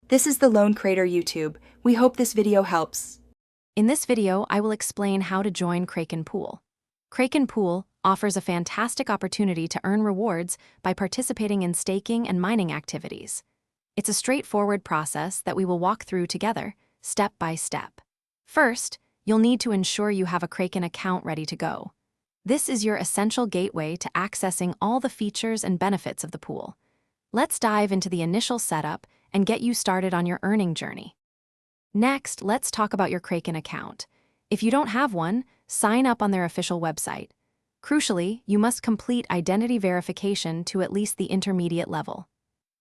This is the Lone Crater YouTube. We hope this video helps. In this video, I will explain how to join Kraken Pool. Kraken Pool offers a fantastic opportunity to earn rewards by participating in staking and mining activities. It's a straightforward process that we will walk through together, step by step. First, you'll need to ensure you have a Kraken account ready to go. This is your essential gateway to accessing all the features and benefits of the pool. Let's dive into the initial setup and get you started on your earning journey. Next, let's talk about your Kraken account. If you don't have one, sign up on their official website. Crucially, you must complete identity verification to at least the intermediate level.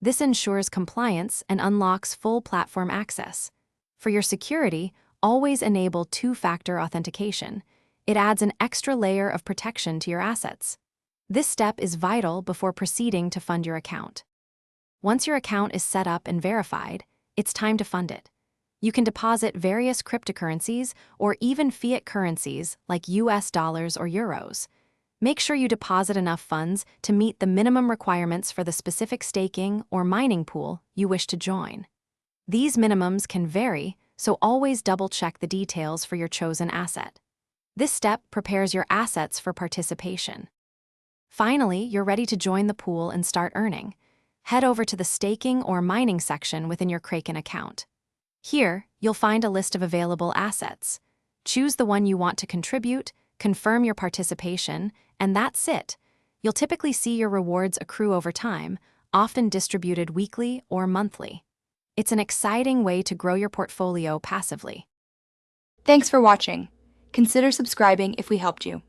This ensures compliance and unlocks full platform access. For your security, always enable two-factor authentication. It adds an extra layer of protection to your assets. This step is vital before proceeding to fund your account. Once your account is set up and verified, it's time to fund it. You can deposit various cryptocurrencies or even fiat currencies like US dollars or euros. Make sure you deposit enough funds to meet the minimum requirements for the specific staking or mining pool you wish to join. These minimums can vary, so always double-check the details for your chosen asset. This step prepares your assets for participation. Finally, you're ready to join the pool and start earning. Head over to the staking or mining section within your Kraken account. Here, you'll find a list of available assets. Choose the one you want to contribute, confirm your participation, and that's it. You'll typically see your rewards accrue over time, often distributed weekly or monthly. It's an exciting way to grow your portfolio passively. Thanks for watching. Consider subscribing if we helped you.